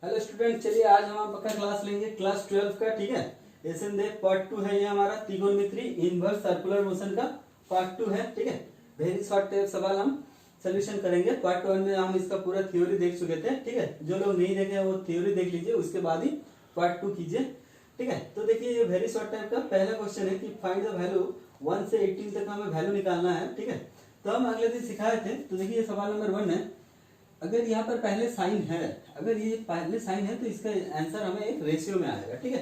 Hello student, चलिए आज हम आपका क्लास लेंगे क्लास 12 का। ठीक है, लेसन देख पार्ट 2 है ये हमारा त्रिकोणमिति इनवर्स सर्कुलर मोशन का पार्ट 2 है। ठीक है, वेरी शॉर्ट टाइप सवाल हम सोल्यूशन करेंगे। पार्ट 1 में हम इसका पूरा थ्योरी देख चुके थे। ठीक है, जो लोग नहीं देखे वो थ्योरी देख लीजिए, उसके बाद ही पार्ट 2 कीजिए। ठीक है, तो देखिए ये वेरी शॉर्ट टाइप का पहला क्वेश्चन है कि फाइंड द वैल्यू 1 से 18 तक हमें वैल्यू निकालना है। ठीक है, तो हम अगले दिन सिखाए थे। तो देखिए सवाल नंबर 1 है, अगर यहाँ पर पहले साइन है, अगर ये पहले साइन है तो इसका आंसर हमें एक रेशियो में आएगा। ठीक है,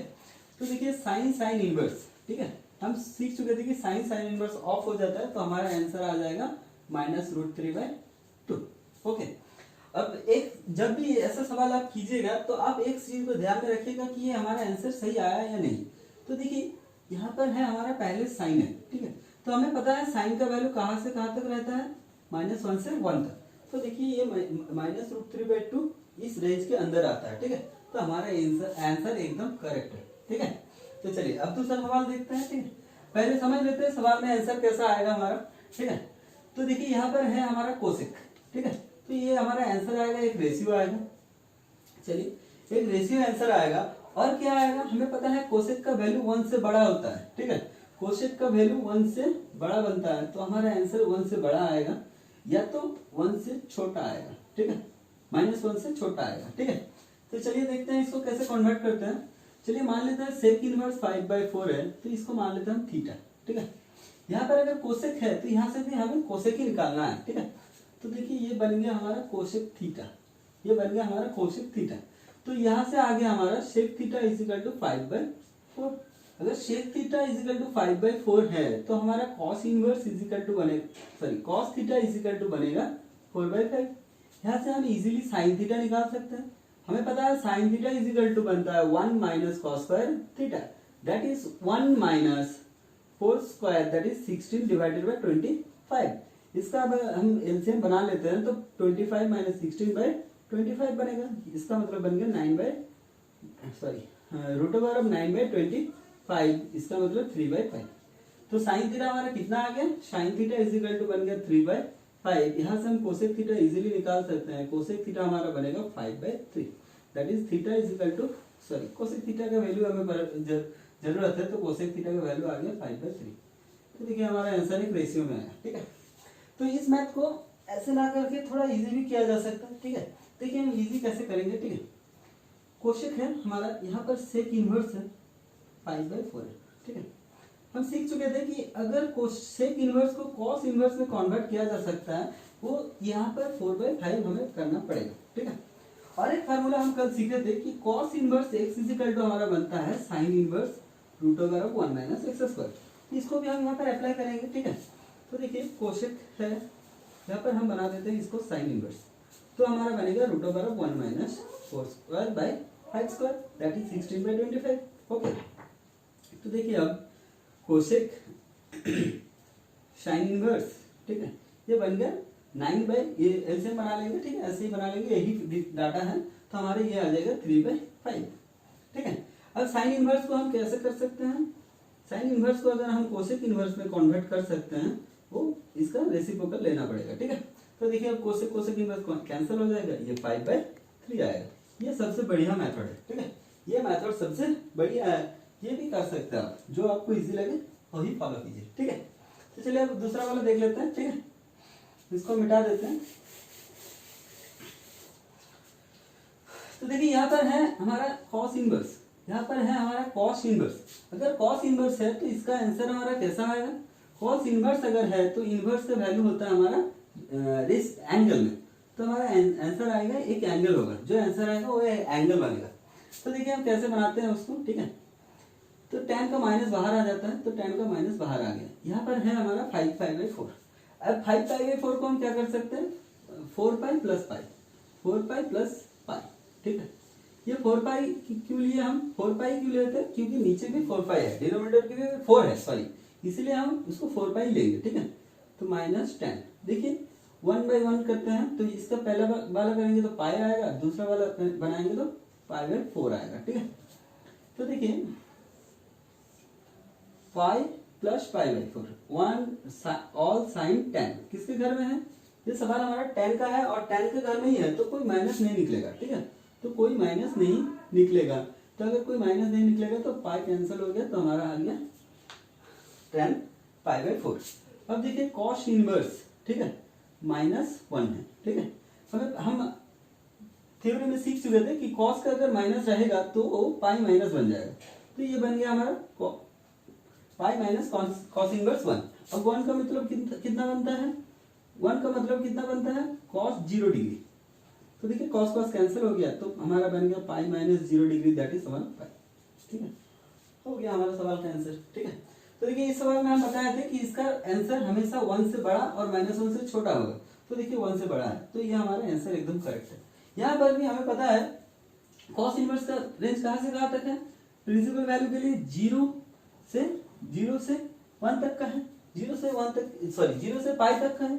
तो देखिए साइन साइन इनवर्स। ठीक है, हम सीख चुके थे कि साइन साइन इनवर्स ऑफ हो जाता है तो हमारा आंसर आ जाएगा -√3/2। ओके, अब एक जब भी ऐसा सवाल आप कीजिएगा तो आप एक चीज को ध्यान में रखिएगा कि ये हमारा आंसर सही आया या नहीं। तो देखिए यहाँ पर है हमारा पहले साइन है। ठीक है, तो हमें पता है साइन का वैल्यू कहाँ से कहाँ तक रहता है, -1 से 1 तक। तो देखिए ये -√3/2 इस रेंज के अंदर आता है। ठीक है, तो हमारा आंसर एकदम करेक्ट है। ठीक है, तो चलिए अब दूसरा सवाल देखते हैं। ठीक है, पहले समझ लेते हैं सवाल में आंसर कैसा आएगा हमारा। ठीक है, तो देखिए यहाँ पर है हमारा कोसेक। ठीक है, तो ये हमारा आंसर आएगा, एक रेशियो आएगा। चलिए एक रेशियो आंसर आएगा और क्या आएगा, हमें पता है कोसेक का वैल्यू 1 से बड़ा होता है। ठीक है, कोसेक का वैल्यू 1 से बड़ा बनता है तो हमारा आंसर 1 से बड़ा आएगा या तो 1 से छोटा आएगा। ठीक है, -1 से छोटा आएगा। ठीक है, तो चलिए देखते हैं इसको कैसे कन्वर्ट करते हैं। चलिए मान लेते हैं सेक इनवर्स 5/4 है तो इसको मान लेते हैं हम थीटा। ठीक है, यहाँ पर अगर कोसेक है तो यहाँ से भी हमें कोसेक ही निकालना है। ठीक है, तो देखिए ये बन गया हमारा कोसेक थीटा, ये बन गया हमारा कोसेक थीटा। तो यहाँ से आगे हमारा सेक थीटा = 5/4। अगर सेक थीटा = 5/4 है तो हमारा कॉस इनवर्स कॉस थीटा बनेगा 4/5। यहाँ से हम इजीली साइन थीटा निकाल सकते हैं। हमें पता है साइन थीटा बनता है 1 - cos² theta, that is 1 - 4² that is 16 / 25। इसका अब हम एलसीएम बना लेते हैं तो 25 - 16/25 बनेगा। इसका मतलब बन गया √9/25। इसका मतलब 3/5। तो साइन थीटा हमारा कितना आ गया, साइन थीटा बन गया 3/5। यहाँ से हम कोसेक थीटा इजीली निकाल सकते हैं। कोसेक थीटा हमारा बनेगा 5/3, that is theta cosec theta का वैल्यू हमें जरूरत है तो कोसेक थीटा का वैल्यू आ गया 5/3। तो देखिए हमारा आंसर एक रेशियो में आया। ठीक है, तो इस मैथ को ऐसे ना करके थोड़ा इजी भी किया जा सकता है। ठीक है, देखिए हम इजी कैसे करेंगे। ठीक है, कोसेक है हमारा, यहाँ पर सेक इनवर्स है 5/4 है। ठीक है, हम सीख चुके थे कि अगर सेक इनवर्स को कॉस इनवर्स में कन्वर्ट किया जा सकता है वो यहाँ पर 4/5 हमें करना पड़ेगा। ठीक है, और एक फार्मूला हम कल सीखे थे कि कॉस इनवर्स x हमारा बनता है साइन इनवर्स √1 - x²। इसको भी हम यहाँ पर अप्लाई करेंगे। ठीक है, तो देखिए कोसेक है, यहाँ पर हम बना देते हैं इसको साइन इनवर्स, तो हमारा बनेगा √1 - 4² दैट इज 16/25। ओके, तो देखिए अब कोसेक साइन इनवर्स, ठीक है, ये बन गया 9 ये एलसीएम बना लेंगे। ठीक है, ऐसे ही बना लेंगे, यही डाटा है तो हमारे ये आ जाएगा 3/5। ठीक है, अब साइन इनवर्स को हम कैसे कर सकते हैं, साइन इनवर्स को अगर हम कोसेक इनवर्स में कन्वर्ट कर सकते हैं वो इसका रेसिप्रोकल लेना पड़ेगा। ठीक है, तो देखिए अब कोसेक इनवर्स कैंसिल हो जाएगा, ये 5/3 आएगा। ये सबसे बढ़िया मेथड है। ठीक है, ये मेथड सबसे बढ़िया है, ये भी कर सकते हैं आप, जो आपको इजी लगे वही फॉलो कीजिए। ठीक है, तो चलिए अब दूसरा वाला देख लेते हैं। ठीक है, इसको मिटा देते हैं। तो देखिए यहाँ पर है हमारा कॉस इनवर्स, यहाँ पर है हमारा कॉस इनवर्स। अगर कॉस इनवर्स है तो इसका आंसर हमारा कैसा आएगा, कॉस इनवर्स अगर है तो इनवर्स का वैल्यू होता है हमारा इस एंगल में, तो हमारा आंसर आएगा एक एंगल होगा, जो आंसर आएगा वो एंगल बनेगा। तो देखिए हम कैसे बनाते हैं उसको। ठीक है, तो tan का माइनस बाहर आ जाता है तो tan का माइनस बाहर आ गया। यहाँ पर है हमारा 5/4। अब 5/4 को हम क्या कर सकते हैं, 4π + π, 4π + π। ठीक है, ये 4π क्यों लिए, हम 4π क्यों लेते हैं, क्योंकि नीचे भी 4π है, डिनोमिनेटर के भी 4 है, इसलिए हम इसको 4π लेंगे। ठीक है, तो -10। देखिए 1/1 करते हैं तो इसका पहला वाला करेंगे तो पाई आएगा, दूसरा वाला बनाएंगे तो π/4 आएगा। ठीक है, तो देखिए 5 + π/4 1 ऑल साइन 10 किसके घर में है, ये सवाल हमारा tan का है और tan के घर में ही है तो कोई माइनस नहीं निकलेगा। ठीक है, तो कोई माइनस नहीं निकलेगा। तो अगर कोई माइनस नहीं निकलेगा तो पाई कैंसिल हो गया, तो हमारा आ गया tan π/4। अब देखिए कॉस इनवर्स, ठीक है, -1 है, ठीक है। हमें हम थ्योरी में सीख चुके थे कि कॉस का अगर माइनस रहेगा तो वो पाई माइनस बन जाएगा। तो ये बन गया हमारा पाई माइनस कॉस इनवर्स 1। अब 1 का मतलब कितना बनता है, 1 का मतलब कितना बनता है, कॉस 0 डिग्री। तो देखिए कॉस कॉस कैंसिल हो गया, तो हमारा बन गया pi minus 0 degree, that is 1 पाई। ठीक है, हो गया हमारा सवाल का आंसर। ठीक है, तो देखिए इस सवाल में हम बताए थे कि इसका आंसर हमेशा 1 से बड़ा और -1 से छोटा होगा। तो देखिए 1 से बड़ा है, तो ये हमारा आंसर एकदम करेक्ट है। यहाँ पर भी हमें पता है कॉस इनवर्स का रेंज कहाँ से कहाँ तक है, प्रिंसिपल वैल्यू के लिए 0 से 1 तक का है, 0 से 1 तक, सॉरी 0 से पाई तक का है,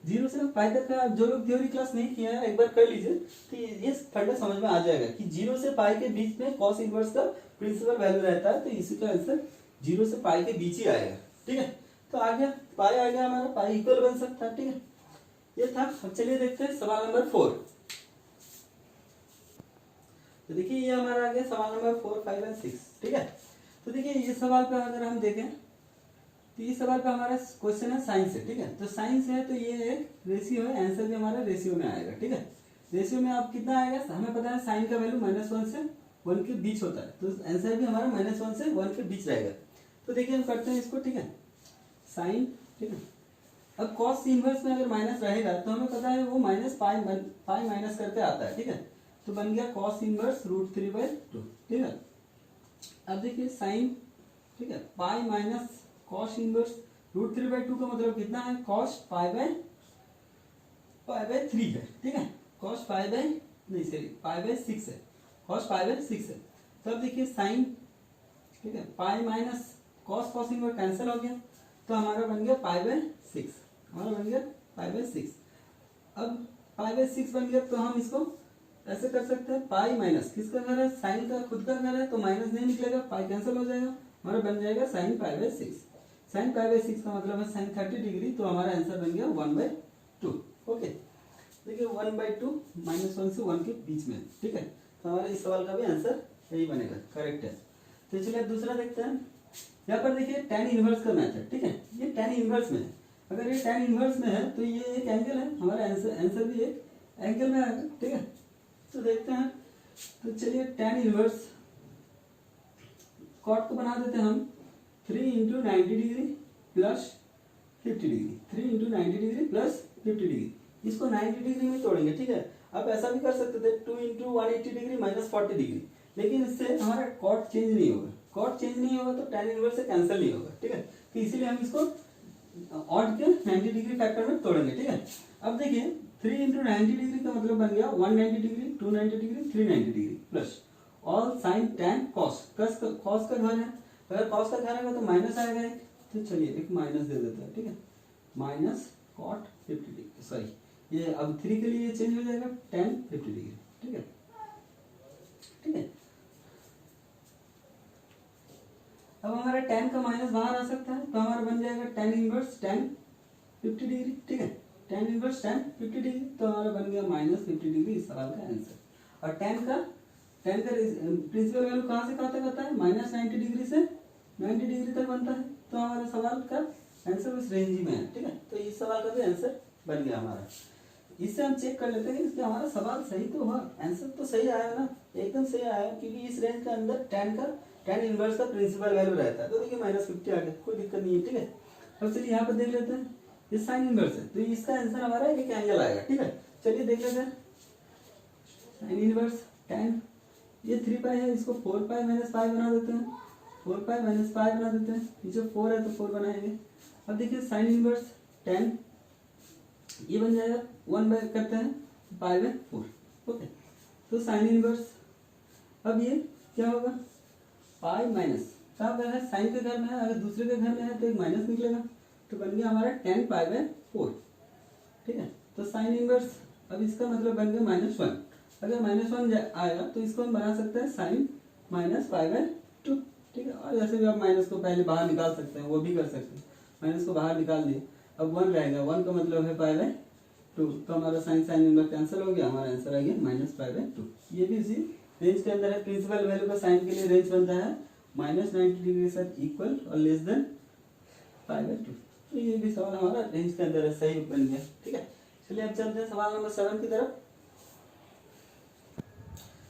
0 से पाई तक का। जो लोग थ्योरी क्लास नहीं किया है एक बार कर लीजिए, तो ये फंडा समझ में आ जाएगा कि 0 से पाई के बीच में कॉस इनवर्स का प्रिंसिपल वैल्यू रहता है। तो इसी का आंसर 0 से पाई के बीच ही आएगा। ठीक है, तो आ गया पाई, आ गया हमारा पाई इक्वल बन सकता है। ठीक है, ये था। अब चलिए देखते हैं सवाल नंबर 4। तो देखिए ये हमारा आ गया सवाल नंबर 4, 5 और 6। ठीक है, तो देखिए ये सवाल पे अगर हम देखें तो इस सवाल पे हमारा क्वेश्चन है साइन से। ठीक है, तो साइन से है तो ये एक रेशियो है, आंसर भी हमारा रेशियो में आएगा। ठीक है, रेशियो में अब कितना आएगा, हमें पता है साइन का वैल्यू -1 से 1 के बीच होता है, तो आंसर भी हमारा -1 से 1 के बीच रहेगा। तो देखिए हम करते हैं इसको। ठीक है, साइन, ठीक है, अब कॉस इनवर्स में अगर माइनस रहेगा तो हमें पता है वो पाई माइनस करके आता है। ठीक है, तो बन गया कॉस इनवर्स √3/2। ठीक है, अब देखिए साइन, ठीक है, पाई माइनस कॉस इनवर्स √3/2 का मतलब कितना है, कॉस पाई/3 है। ठीक है, कॉस पाई/6 है, कॉस पाई/6 है। तो अब देखिए साइन, ठीक है, pi minus cos inverse cancel हो गया, तो हमारा बन गया पाई/6, हमारा बन गया पाई/6। अब पाई/6 बन गया तो हम इसको ऐसे कर सकते हैं, पाई माइनस किसका घर है, साइन का खुद का घर है, तो माइनस नहीं निकलेगा, पाई कैंसिल हो जाएगा, हमारा बन जाएगा साइन पाई/6। साइन पाई/6 का मतलब है साइन 30 डिग्री, तो हमारा आंसर बन गया 1/2। ओके, देखिए 1/2 -1 से 1 के बीच में। ठीक है, तो हमारे इस सवाल का भी आंसर यही बनेगा, करेक्ट है। तो चलिए दूसरा देखते हैं। यहाँ पर देखिए tan इनवर्स का मेथड। ठीक है, ये tan इनवर्स में है, अगर ये tan इनवर्स में है तो ये एक एंगल है, हमारा आंसर भी एक एंगल में आएगा। ठीक है, तो देखते हैं। तो चलिए tan इनवर्स कॉट को बना देते हैं हम 3 × 90 degree plus 50 degree, 3 × 90 degree plus 50 degree, इसको 90 डिग्री में तोड़ेंगे। ठीक है, आप ऐसा भी कर सकते थे 2 × 180 डिग्री -40 डिग्री, लेकिन इससे हमारा कॉट चेंज नहीं होगा, कॉट चेंज नहीं होगा तो tan इनवर्स से कैंसिल नहीं होगा। ठीक है, तो इसीलिए हम इसको ऑड के 90 डिग्री फैक्टर में तोड़ेंगे। ठीक है, अब देखिए 3 × 90 डिग्री का मतलब बन गया 190 degree, 290 degree, 390 degree plus all sine tan cos, cos का घर है, अगर कॉस का घर है तो माइनस आएगा एक, तो चलिए एक माइनस दे देते हैं। ठीक है, माइनस कॉट 50 डिग्री, सॉरी ये अब 3 के लिए चेंज हो जाएगा tan 50 डिग्री। ठीक है, ठीक है, अब हमारा tan का माइनस बाहर आ सकता है, तो हमारा बन जाएगा tan इनवर्स tan 50 डिग्री। ठीक है, tan इनवर्स tan 50 डिग्री, तो हमारा बन गया -50 डिग्री इस सवाल का आंसर। और tan का प्रिंसिपल वैल्यू कहाँ से कहाँ तक आता है, -90 डिग्री से 90 डिग्री तक बनता है, तो हमारे सवाल का आंसर उस रेंज ही में है। ठीक है, तो इस सवाल का भी आंसर बन गया हमारा। इससे हम चेक कर लेते हैं कि हमारा सवाल सही तो हुआ, आंसर तो सही आया ना, एकदम सही आया, क्योंकि इस रेंज के अंदर tan इनवर्स का प्रिंसिपल वैल्यू रहता है। तो देखिए -50 आ गया, कोई दिक्कत नहीं है। ठीक है, अब चलिए यहाँ पर देख लेते हैं, ये साइन इनवर्स है, तो इसका आंसर हमारा एक एंगल आएगा। ठीक है, चलिए देख लेते हैं। साइन इनवर्स tan, ये 3 पाई है, इसको 4 पाई - पाई बना देते हैं, 4 पाई - पाई बना देते हैं, नीचे 4 है तो 4 बनाएंगे। अब देखिए साइन इनवर्स tan ये बन जाएगा 1 करते हैं पाई/4। ओके, तो साइन इनवर्स, अब ये क्या होगा, पाई माइनस कहाँ पर है, साइन के घर में है, अगर दूसरे के घर में है तो एक माइनस निकलेगा, तो बन गया हमारा tan पाई/4। ठीक है, तो साइन इनवर्स, अब इसका मतलब बन गया -1, अगर -1 आएगा तो इसको हम बना सकते हैं साइन -पाई/2। ठीक है, और जैसे भी आप माइनस को पहले बाहर निकाल सकते हैं वो भी कर सकते हैं, माइनस को बाहर निकाल दिए, अब 1 रहेगा, 1 का मतलब है पाई/3। 2, तो हमारा साइन इनवर्स कैंसिल हो गया, हमारा आंसर आ गया -π/2। ये भी इसी रेंज के अंदर है। प्रिंसिपल वैल्यू का साइन के लिए रेंज बनता है -90 डिग्री से इक्वल और लेस देन π/2। तो ये भी सवाल हमारा रेंज के अंदर है, सही बन गया। ठीक है, चलिए अब चलते हैं सवाल नंबर 7 की तरफ।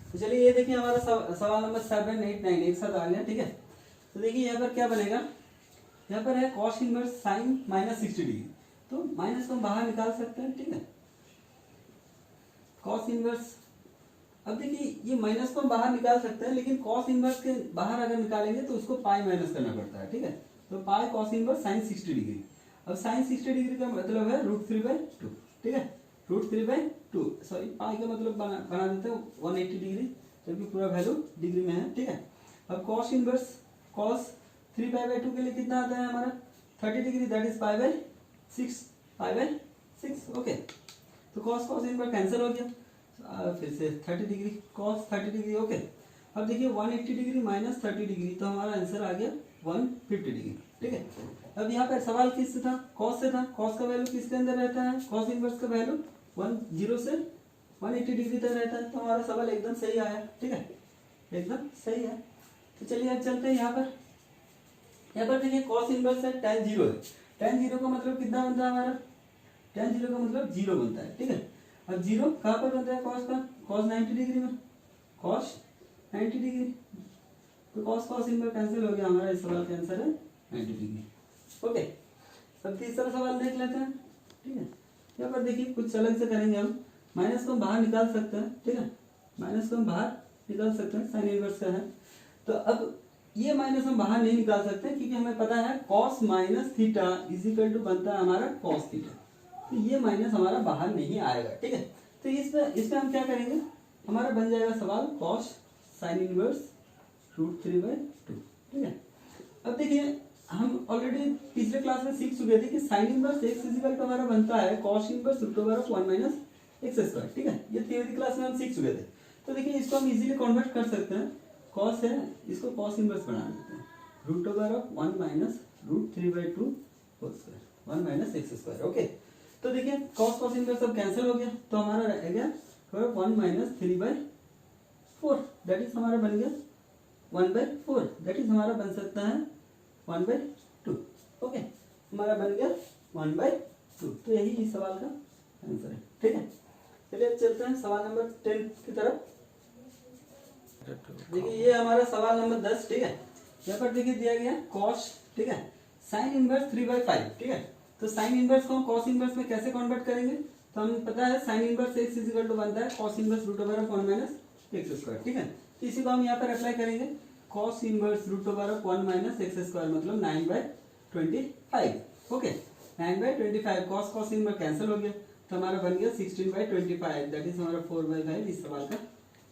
तो चलिए ये देखिए हमारा सवाल नंबर 7, 8, 9 एक साथ आ गया। ठीक है, तो देखिए यहाँ पर क्या बनेगा, यहाँ पर है cos इनवर्स साइन -60 डिग्री, तो माइनस को हम बाहर निकाल सकते हैं। ठीक है, cos इनवर्स, अब देखिए ये माइनस को हम बाहर निकाल सकते हैं, लेकिन cos इनवर्स के बाहर अगर निकालेंगे तो उसको पाई माइनस करना पड़ता है। ठीक है, तो पाई cos इनवर्स साइन 60 डिग्री। अब साइन 60 डिग्री का मतलब है √3/2। ठीक है, √3/2, सॉरी पाई का मतलब बना देते हैं 180 डिग्री, जबकि पूरा वैल्यू डिग्री में है। ठीक है, अब cos इनवर्स cos 3π/2 के लिए कितना आता है हमारा 30 डिग्री, दैट इज π/6। ओके, तो cos इनवर्स कैंसिल हो गया, फिर से 30 डिग्री cos 30 डिग्री। ओके, अब देखिए 180 डिग्री माइनस 30 डिग्री, तो हमारा आंसर आ गया 150 डिग्री। ठीक है, अब यहाँ पर सवाल किससे था, cos से था। cos का वैल्यू किसके अंदर रहता है, cos इनवर्स का वैल्यू 10 से 180 डिग्री तक रहता है, तो हमारा सवाल एकदम सही आया। ठीक है, एकदम सही है। तो चलिए अब चलते हैं यहाँ पर देखिए cos इनवर्स है tan 0 है। tan 0 का मतलब कितना बनता है हमारा, tan 0 का मतलब 0 बनता है। ठीक है, अब 0 कहाँ पर बनता है cos का, cos 90 डिग्री में, cos 90 डिग्री, तो cos इनवर्स कैंसिल हो गया, हमारा इस सवाल का आंसर है 90 डिग्री। ओके, अब तीसरा सवाल देख लेते हैं। ठीक है, यहाँ पर देखिए कुछ अलग से करेंगे हम, माइनस को हम बाहर निकाल सकते हैं। ठीक है, माइनस को हम बाहर निकाल सकते हैं, साइन इनवर्स का है। तो अब ये माइनस हम बाहर नहीं निकाल सकते, क्योंकि हमें पता है cos minus theta is equal to बनता है हमारा cos थीटा, तो ये माइनस हमारा बाहर नहीं आएगा। ठीक है, तो इसमें हम क्या करेंगे, हमारा बन जाएगा सवाल cos साइन इनवर्स √3/2। ठीक है, अब देखिए हम ऑलरेडी पिछले क्लास में सीख चुके थे कि sine inverse x is equal to हमारा बनता है cos इनवर्स √1 - x²। ठीक है, ये थ्योरी क्लास में हम सीख चुके थे। तो देखिए इसको हम इजीली कन्वर्ट कर सकते हैं, cos है, इसको cos इनवर्स बना देते हैं, √1 - √3/2 होल स्क्वायर 1 - x²। ओके, तो देखिए cos इनवर्स सब कैंसिल हो गया, तो हमारा रह गया 1 - 3/4, दैट इज हमारा बन गया 1/4, दैट इज हमारा बन सकता है 1/2। ओके, हमारा बन गया 1/2, तो यही इस सवाल का आंसर है। ठीक है, चलिए अब चलते हैं सवाल नंबर 10 की तरफ। देखिए ये हमारा सवाल नंबर 10। ठीक है, यहाँ पर देखिए दिया गया cos, ठीक है, साइन इनवर्स 3/5। ठीक है, तो साइन इनवर्स को हम cos इनवर्स में कैसे कन्वर्ट करेंगे, तो हमें पता है sine inverse x is equal to बनता है cos इनवर्स √1 - x²। ठीक है, तो इसी को हम यहाँ पर अप्लाई करेंगे, cos इनवर्स √1 - x² मतलब 9/25। ओके, 9/25, cos इनवर्स कैंसिल हो गया, तो हमारा बन गया 16/25, दैट इज हमारा 4/5 इस सवाल का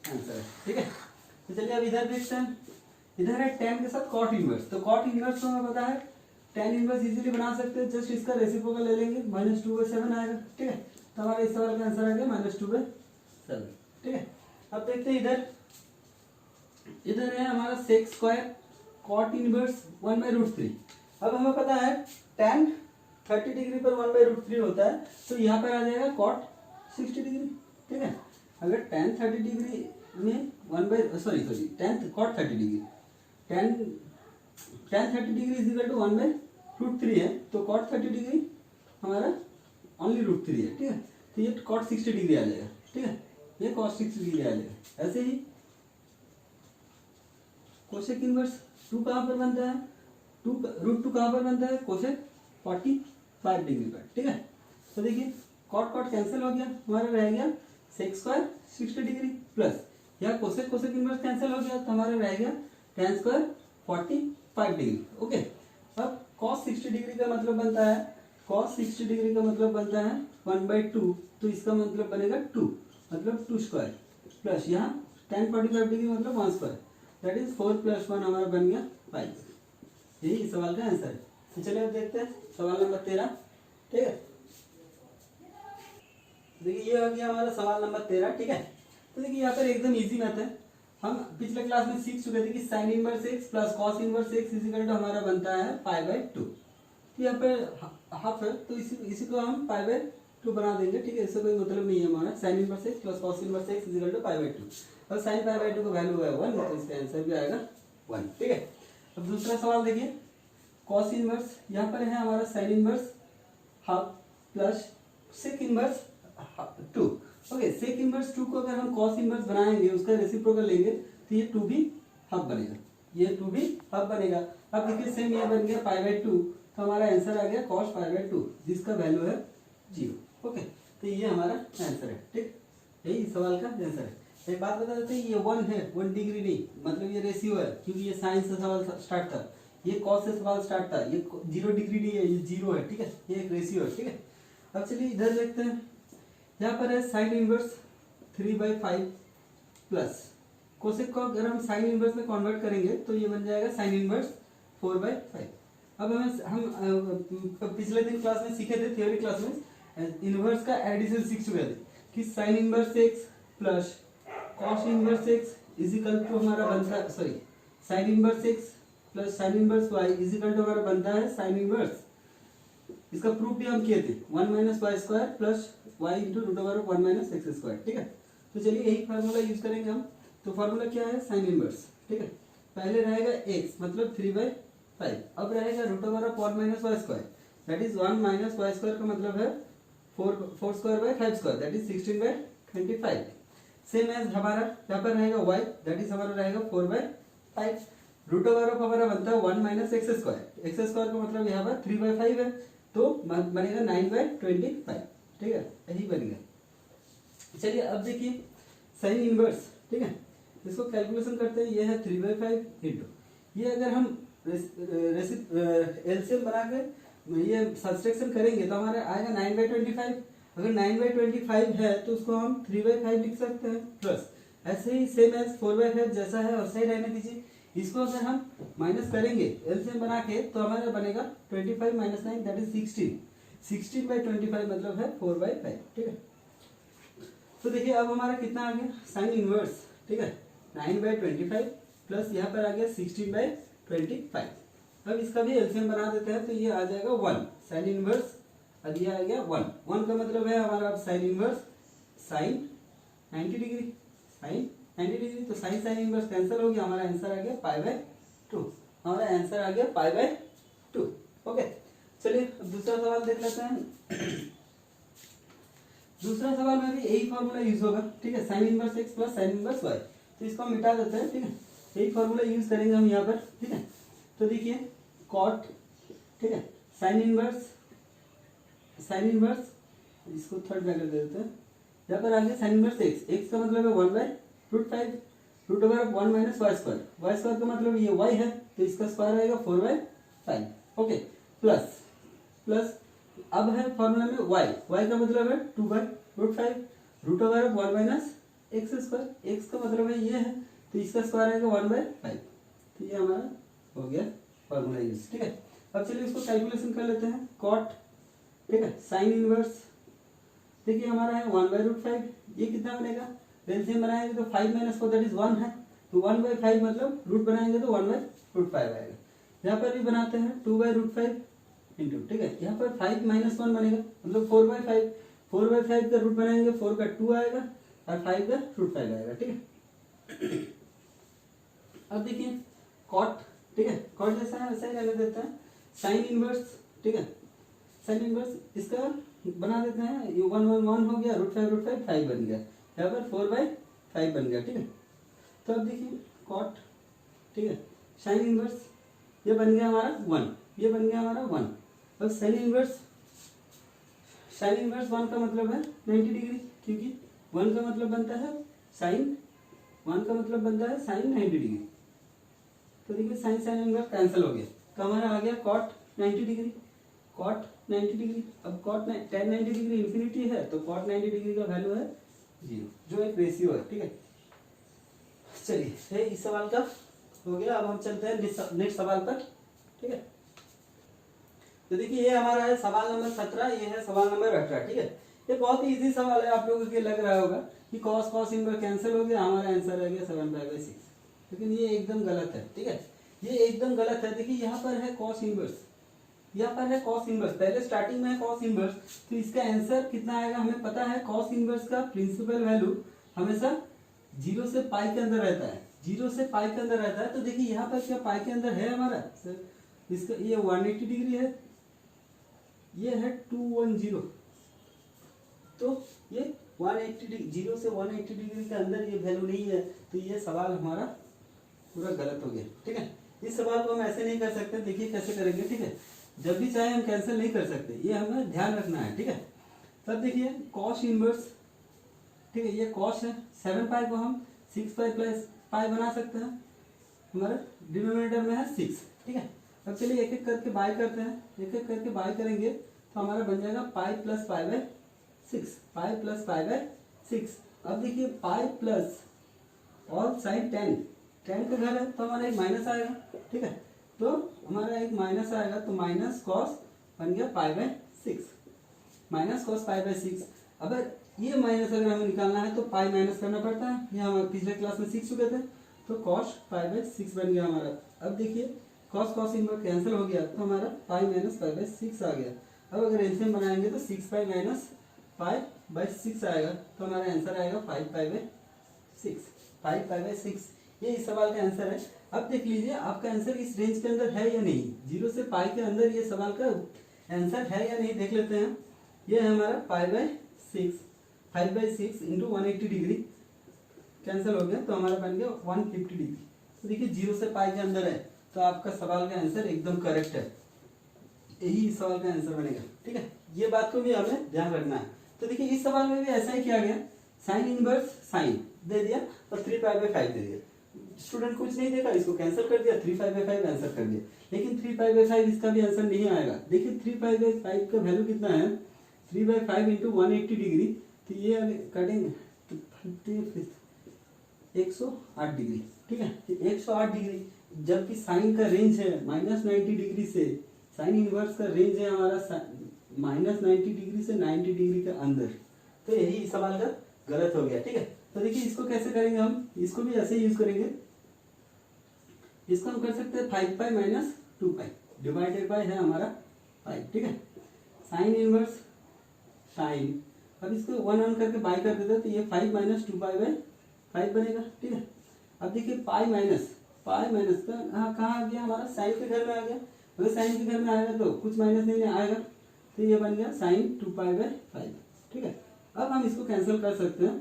आंसर है। ठीक है, तो चलिए अब इधर देखते हैं, इधर है tan के साथ cot इनवर्स, तो cot इनवर्स को हमें पता है tan इनवर्स इजीली बना सकते हैं, जस्ट इसका रेसिप्रोकल ले लेंगे, -2/7 आएगा। ठीक है, तो हमारा इस सवाल का आंसर आ गया -2/7। ठीक है, अब देखते हैं इधर है हमारा sec² cot इनवर्स 1/√3। अब हमें पता है tan 30 डिग्री पर 1/√3 होता है, तो यहाँ पर आ जाएगा cot 60 डिग्री। ठीक है, अगर tan 30 डिग्री में tan cot 30 degree, tan 30 degree is equal to 1/√3 है, तो cot 30 डिग्री हमारा ओनली √3 है। ठीक है, तो ये cot 60 डिग्री आ जाएगा। ठीक है, ये cot 60 डिग्री आ जाएगा। ऐसे ही कोसेक इनवर्स 2 कहाँ पर बनता है, √2 कहाँ पर बनता है, कोसेक 45 डिग्री पर। ठीक है, तो देखिए cot कैंसिल हो गया, हमारा रह गया sec² 60 डिग्री प्लस यहाँ कोसेक इनवर्स कैंसिल हो गया, तो हमारा रह गया tan² 45 डिग्री। ओके, अब cos 60 डिग्री का मतलब बनता है, cos 60 डिग्री का मतलब बनता है 1/2, तो इसका मतलब बनेगा 2, मतलब 2² प्लस यहाँ tan 45 डिग्री मतलब 1², दैट इज 4 + 1 हमारा बन गया 5। यही इस सवाल का आंसर है। तो चलिए अब देखते हैं सवाल नंबर 13। ठीक है, देखिए ये हो गया हमारा सवाल नंबर 13। ठीक है, तो देखिए यहाँ पर एकदम इजी मैथ है, हम पिछले क्लास में सीख चुके थे कि sine inverse x plus cos inverse x is equal to हमारा बनता है π/2। तो यहाँ पर हाफ है, तो इसी को हम π/2 टू बना देंगे, ठीक है, इससे कोई मतलब नहीं है हमारा। Sine inverse x plus cos inverse x is equal to pi by two, और साइन पाई बाई टू का वैल्यू है 1, तो इसका आंसर भी आएगा 1, ठीक है। अब दूसरा सवाल देखिए, कॉस इनवर्स, यहाँ पर है हमारा sine inverse half plus sec inverse 2, okay. Sec inverse 2 को अगर हम कॉस इनवर्स बनाएंगे, उसका रेसिप्रोकल लेंगे, तो ये 2 भी हाफ बनेगा, ये 2 भी हाफ बनेगा। अब देखिए सेम ये बन गया पाई बाई 2, तो हमारा आंसर आ गया कॉस पाई बाई 2, जिसका वैल्यू है 0, ओके। तो ये हमारा आंसर है, ठीक, यही इस सवाल का आंसर है। एक बात बता देते हैं, ये 1 है, 1 डिग्री नहीं, मतलब ये रेशियो है, क्योंकि ये साइन से सवाल स्टार्ट था, ये कॉस से सवाल स्टार्ट था, ये 0 डिग्री नहीं है, ये 0 है, ठीक है, ये एक रेशियो है, ठीक है। अब चलिए इधर देखते हैं, यहाँ पर है साइन इनवर्स 3/5 प्लस कोसेक को अगर हम साइन इनवर्स में कन्वर्ट करेंगे तो ये बन जाएगा साइन इनवर्स 4/5। अब हम पिछले दिन क्लास में सीखे थे, थ्योरी क्लास में, इनवर्स का एडिशन सीख चुके थे कि sine inverse x plus cos inverse x is equal to हमारा बनता है, sorry, sine inverse x plus sine inverse y is equal to हमारा बनता है साइन इनवर्स। इसका प्रूफ भी हम किए थे, 1 minus y square plus y into root over 1 minus x square, ठीक है। तो चलिए यही फार्मूला यूज करेंगे हम। तो फार्मूला क्या है, साइन इनवर्स, ठीक है। पहले रहेगा x मतलब 3/5, अब रहेगा root over 1 minus y square, that is 1 minus y square का मतलब है 4 square by 5 square, that is 16/25। Same as हमारा यहाँ पर रहेगा y, दैट इज हमारा रहेगा 4/5, रूट ओवर ऑफ हमारा बनता है 1 minus x square, x square का मतलब यहाँ पर 3/5 है, तो बनेगा 9/25, ठीक है, यही बनेगा। चलिए अब देखिए साइन इनवर्स, ठीक है, इसको कैलकुलेशन करते हैं, ये है 3/5 इंटू, ये अगर हम एलसीएम बना के ये सब्सट्रैक्शन करेंगे तो हमारे आएगा 9/25। अगर 9/25 है तो उसको हम 3/5 लिख सकते हैं, प्लस ऐसे ही सेम एज 4/5 जैसा है वैसा ही रहने दीजिए। इसको अगर हम माइनस करेंगे एलसीएम बना के तो हमारा बनेगा 25 माइनस 9 दैट इज 16, 16/25 मतलब है 4/5, ठीक है। तो देखिए अब हमारा कितना आ गया साइन इनवर्स, ठीक है, 9/25 प्लस यहाँ पर आ गया 16/25। अब इसका भी एलसीएम बना देते हैं तो ये आ जाएगा 1 साइन इनवर्स, अब ये आ गया 1 का मतलब है हमारा अब sine inverse sine 90 degree, sine 90 degree, तो साइन साइन इनवर्स कैंसिल हो गया, हमारा आंसर आ गया π/2, हमारा आंसर आ गया π/2, ओके। चलिए अब दूसरा सवाल देख लेते हैं। दूसरा सवाल में भी यही फॉर्मूला यूज होगा, ठीक है, sine inverse x plus sine inverse y, तो इसको हम मिटा देते हैं, ठीक है, यही फॉर्मूला यूज करेंगे हम यहाँ पर, ठीक है। तो देखिए कॉट, ठीक है, साइन इनवर्स इसको थर्ड वैल्यू दे देते हैं, यहाँ पर आ गया साइन इनवर्स एक्स, एक्स का मतलब है 1/√5 root over 1 minus y square, y square का मतलब ये वाई है तो इसका स्क्वायर आएगा 4/5, ओके, प्लस अब है फॉर्मूला में y का मतलब है 2/√5 root over 1 minus x square, x का मतलब है ये है तो इसका स्क्वायर आएगा 1/5, तो ये हमारा हो गया फॉर्मूला यूज, ठीक है। अब चलिए इसको कैलकुलेशन कर लेते हैं, कॉट, ठीक है, साइन इनवर्स, देखिए हमारा है 1/√5, ये कितना बनेगा, एलसीएम बनाएंगे तो 5 माइनस 4 दैट इज 1 है, तो 1/5 मतलब रूट बनाएंगे तो 1/√5 आएगा। यहाँ पर भी बनाते हैं 2/√5 इंटू, ठीक है, यहाँ पर 5 माइनस 1 बनेगा मतलब 4/5, 4/5 का रूट बनाएंगे 4 का 2 आएगा और 5 का √5 आएगा, ठीक है। अब देखिए कॉट, ठीक है, कॉट जैसा है वैसा ही रहने देते हैं, साइन इनवर्स, ठीक है, साइन इनवर्स इसका बना देते हैं, ये 1 1 1 हो गया, √5 5 बन गया, यहाँ पर 4/5 बन गया, ठीक है। तो अब देखिए कॉट, ठीक है, साइन इनवर्स ये बन गया हमारा 1, ये बन गया हमारा 1, अब साइन इनवर्स 1 का मतलब है 90 डिग्री, क्योंकि 1 का मतलब बनता है साइन 90 डिग्री, तो देखिए साइन साइन इनवर्स कैंसिल हो गया, तो हमारा आ गया कॉट 90 डिग्री, कॉट 90 डिग्री, अब कॉट tan 90 डिग्री इन्फिनिटी है तो कॉट 90 डिग्री का वैल्यू है 0, जो एक रेशियो है, ठीक है। चलिए इस सवाल का हो गया, अब हम चलते हैं नेक्स्ट सवाल पर, ठीक है। तो देखिए ये हमारा है सवाल नंबर 17, ये है सवाल नंबर 18, ठीक है। ये बहुत ही इजी सवाल है, आप लोगों को लग रहा होगा कि cos इनवर्स कैंसिल हो गया, हमारा आंसर आ गया 7/6, लेकिन ये एकदम गलत है, ठीक है, ये एकदम गलत है। देखिए यहाँ पर है cos इनवर्स, यहाँ पर है कॉस इनवर्स, पहले स्टार्टिंग में है कॉस इनवर्स, तो इसका आंसर कितना आएगा हमें पता है। कॉस इनवर्स का प्रिंसिपल वैल्यू हमेशा 0 से पाई के अंदर रहता है, 0 से पाई के अंदर रहता है। तो देखिए यहाँ पर क्या पाई के अंदर है हमारा सर, इसका ये 180 डिग्री है, ये है 210, तो ये 180 डिग्री, 0 से 180 डिग्री के अंदर ये वैल्यू नहीं है, तो ये सवाल हमारा पूरा गलत हो गया। ठीक है, इस सवाल को हम ऐसे नहीं कर सकते, देखिए कैसे करेंगे। ठीक है, जब भी चाहे हम कैंसिल नहीं कर सकते, ये हमें ध्यान रखना है। ठीक है, तब देखिए कॉस इनवर्स, ठीक है ये कॉस है, 7 पाई को हम 6 पाई प्लस पाई बना सकते हैं, हमारे डिनोमिनेटर में है 6। ठीक है, अब चलिए एक एक करके बाय करते हैं, एक एक करके बाय करेंगे तो हमारा बन जाएगा pi plus pi by 6, pi plus pi by 6। अब देखिए पाई प्लस और साइन 10 का घर है तो हमारा एक माइनस आएगा। ठीक है, तो हमारा एक माइनस आएगा, तो माइनस कॉस बन गया पाई by 6, minus cos pi by 6। अब ये माइनस अगर हमें निकालना है तो पाई माइनस करना पड़ता है, ये हम पिछले क्लास में सीख चुके थे, तो कॉस पाई बाय 6 बन गया हमारा। अब देखिए कॉस कॉस इनवर्स कैंसिल हो गया, तो हमारा पाई माइनस पाई बाय 6 आ गया। अब अगर एलसीएम बनाएंगे तो 6 पाई माइनस पाई बाय 6 आएगा, तो हमारा आंसर आएगा 5 पाई बाय 6, 5 पाई बाय 6। ये इस सवाल का आंसर है। अब देख लीजिए आपका आंसर इस रेंज के अंदर है या नहीं, 0 से पाई के अंदर ये सवाल का आंसर है या नहीं देख लेते हैं। ये है हमारा pi by 6, 5 by 6 into 180 degree cancel हो गया, तो हमारा बन गया 150 डिग्री। तो देखिए 0 से पाई के अंदर है, तो आपका सवाल का आंसर एकदम करेक्ट है, यही इस सवाल का आंसर बनेगा। ठीक है, ये बात को भी हमें ध्यान रखना है। तो देखिए इस सवाल में भी ऐसा ही किया गया, साइन इनवर्स साइन दे दिया और 3 पाई बाय 5 दे दिया, स्टूडेंट कुछ नहीं देखा, इसको कैंसिल कर दिया, 3 पाई बाय 5 आंसर कर दिया। लेकिन 3 पाई बाय 5 इसका भी आंसर नहीं आएगा। देखिए 3 पाई बाय 5 का वैल्यू कितना है, 3 बाय 5 इंटू 180 डिग्री, तो ये कटेंगे तो 108 डिग्री। ठीक है, 108 डिग्री, जबकि साइन का रेंज है -90 डिग्री से, साइन इनवर्स का रेंज है हमारा -90 डिग्री से 90 डिग्री के अंदर, तो यही सवाल का गलत हो गया। ठीक है, तो देखिए इसको कैसे करेंगे हम, इसको भी ऐसे यूज करेंगे, इसको हम कर सकते हैं 5 pi minus 2 pi divided by है हमारा 5। ठीक है, साइन इनवर्स साइन, अब इसको 1 करके बाय कर देते हैं, तो ये 5 माइनस 2 पाई बाय 5 बनेगा। ठीक है, अब देखिए पाई माइनस का कहाँ आ गया, हमारा साइन के घर में आ गया। अगर साइन के घर में आएगा तो कुछ माइनस नहीं आएगा, तो ये बन गया साइन 2 पाई बाय 5। ठीक है, अब हम इसको कैंसिल कर सकते हैं,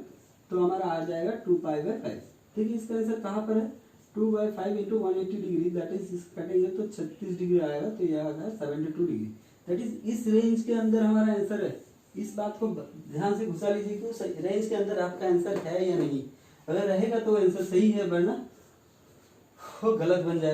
तो हमारा आ जाएगा 2 पाई बाय 5। ठीक है, इसका आंसर कहाँ पर है, 2 by 5 into 180 degree, that is कटेंगे तो 36 डिग्री आएगा, तो यह आता है 72 डिग्री। दैट इज इस रेंज के अंदर हमारा आंसर है। इस बात को ध्यान से घुसा लीजिए कि उस रेंज के अंदर आपका आंसर है या नहीं। अगर रहेगा तो आंसर सही है, वरना वो गलत बन जाएगा।